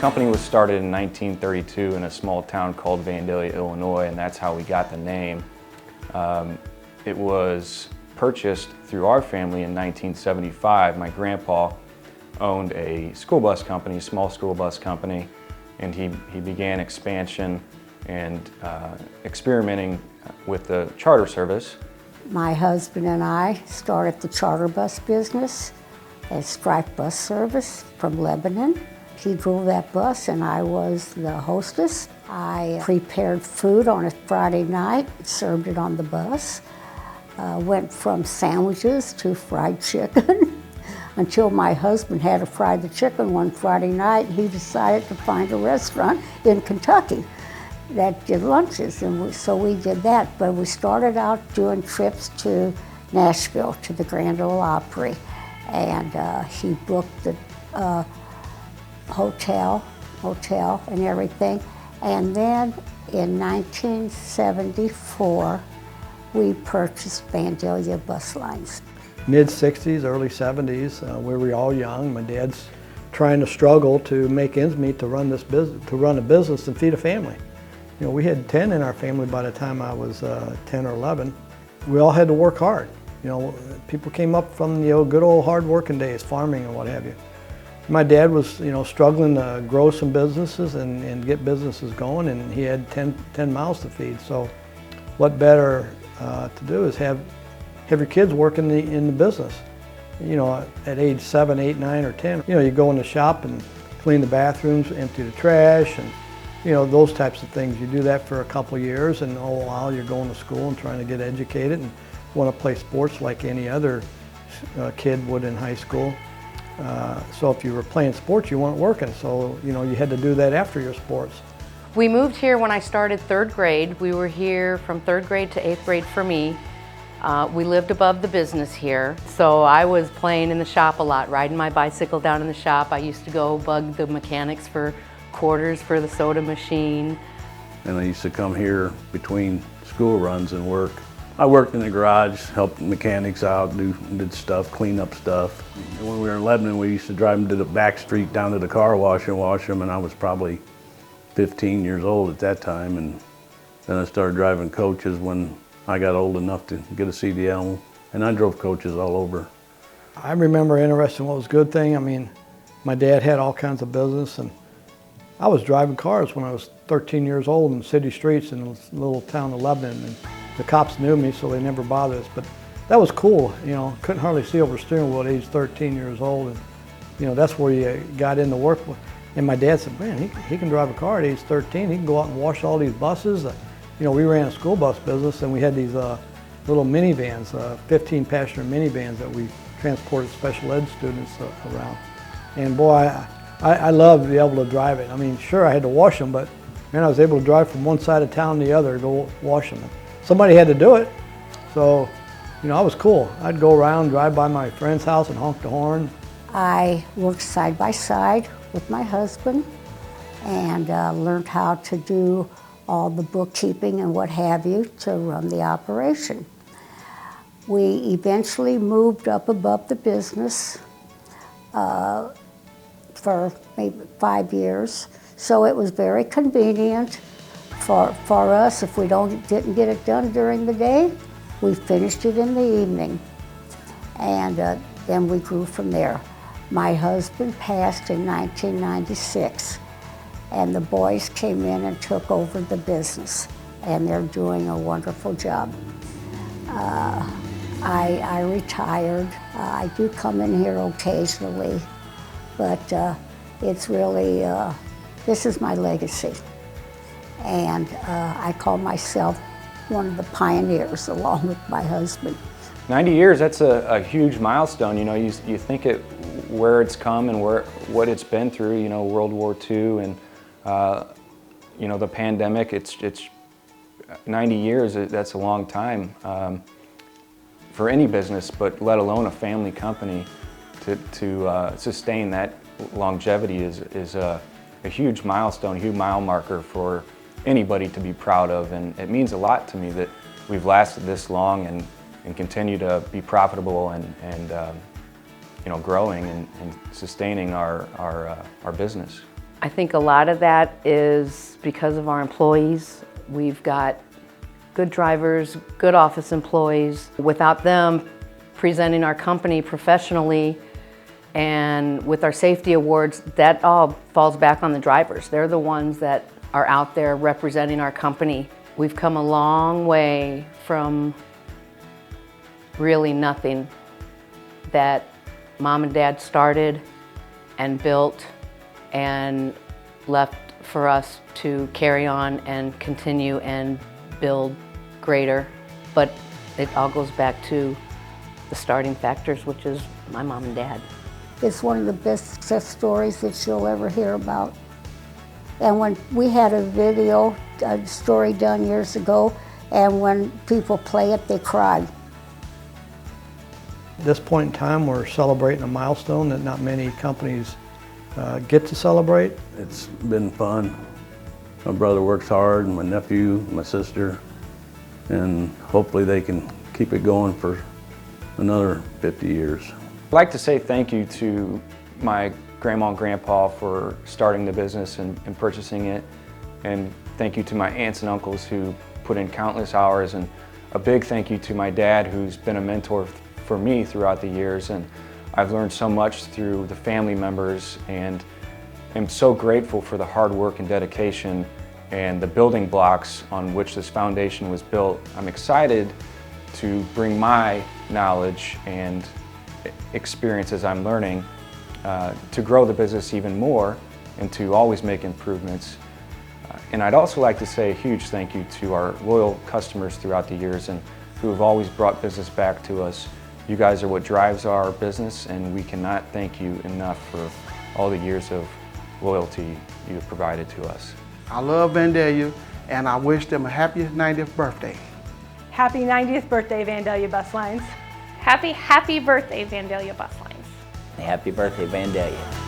company was started in 1932 in a small town called Vandalia, Illinois, and that's how we got the name. It was purchased through our family in 1975. My grandpa owned a school bus company, small school bus company, and he began expansion and experimenting with the charter service. My husband and I started the charter bus business as Striped Bus Service from Lebanon. He drove that bus and I was the hostess. I prepared food on a Friday night, served it on the bus. Went from sandwiches to fried chicken until my husband had to fry the chicken one Friday night. He decided to find a restaurant in Kentucky that did lunches, and so we did that. But we started out doing trips to Nashville, to the Grand Ole Opry, and he booked the hotel and everything. And then in 1974, we purchased Vandalia Bus Lines. Mid-60s, early 70s, we were all young. My dad's trying to struggle to make ends meet to run this business, to run a business and feed a family. You know, we had 10 in our family by the time I was 10 or 11. We all had to work hard. You know, people came up from good old hard working days, farming and what have you. My dad was, struggling to grow some businesses and get businesses going, and he had 10 mouths to feed. So what better to do is have your kids work in the business. You know, at age 7, 8, 9, or 10, you go in the shop and clean the bathrooms, empty the trash, and those types of things. You do that for a couple of years, and all the while you're going to school and trying to get educated and want to play sports like any other kid would in high school. So if you were playing sports, you weren't working, so you had to do that after your sports. We moved here when I started 3rd grade. We were here from 3rd grade to 8th grade for me. We lived above the business here, so I was playing in the shop a lot, riding my bicycle down in the shop. I used to go bug the mechanics for quarters for the soda machine. And I used to come here between school runs and work. I worked in the garage, helped mechanics out, did stuff, clean up stuff. And when we were in Lebanon, we used to drive them to the back street down to the car wash and wash them, and I was probably 15 years old at that time, and then I started driving coaches when I got old enough to get a CDL, and I drove coaches all over. I remember interesting what was a good thing. I mean, my dad had all kinds of business, and I was driving cars when I was 13 years old in city streets in a little town of Lebanon, and the cops knew me, so they never bothered us. But that was cool, couldn't hardly see over steering wheel at age 13 years old, and that's where you got into work. And my dad said, man, he can drive a car at age 13. He can go out and wash all these buses. We ran a school bus business, and we had these little minivans, 15-passenger minivans that we transported special ed students around. And boy, I loved to be able to drive it. I mean, sure, I had to wash them, but man, I was able to drive from one side of town to the other to go wash them. Somebody had to do it, so I was cool. I'd go around, drive by my friend's house and honk the horn. I worked side by side with my husband and learned how to do all the bookkeeping and what have you to run the operation. We eventually moved up above the business for maybe 5 years, so it was very convenient for us. If we didn't get it done during the day, we finished it in the evening, and then we grew from there. My husband passed in 1996, and the boys came in and took over the business, and they're doing a wonderful job. I retired. I do come in here occasionally, but it's really, this is my legacy. And I call myself one of the pioneers along with my husband. 90 years, that's a huge milestone. You think where it's come and what it's been through, World War II and the pandemic. It's 90 years, that's a long time for any business, but let alone a family company to sustain that longevity is a huge milestone, a huge mile marker for anybody to be proud of, and it means a lot to me that we've lasted this long and continue to be profitable and growing and sustaining our business. I think a lot of that is because of our employees. We've got good drivers, good office employees. Without them presenting our company professionally and with our safety awards, that all falls back on the drivers. They're the ones that are out there representing our company. We've come a long way from really nothing that Mom and Dad started and built and left for us to carry on and continue and build greater. But it all goes back to the starting factors, which is my mom and dad. It's one of the best success stories that you'll ever hear about. And when we had a story done years ago, and when people play it, they cry. At this point in time, we're celebrating a milestone that not many companies get to celebrate. It's been fun. My brother works hard, and my nephew, my sister, and hopefully they can keep it going for another 50 years. I'd like to say thank you to my grandma and grandpa for starting the business and purchasing it, and thank you to my aunts and uncles who put in countless hours, and a big thank you to my dad, who's been a mentor for me throughout the years. And I've learned so much through the family members, and am so grateful for the hard work and dedication and the building blocks on which this foundation was built. I'm excited to bring my knowledge and experiences I'm learning to grow the business even more and to always make improvements. And I'd also like to say a huge thank you to our loyal customers throughout the years and who have always brought business back to us. You guys are what drives our business, and we cannot thank you enough for all the years of loyalty you have provided to us. I love Vandalia, and I wish them a happy 90th birthday. Happy 90th birthday, Vandalia Bus Lines. Happy birthday, Vandalia Bus Lines. Happy birthday, Vandalia.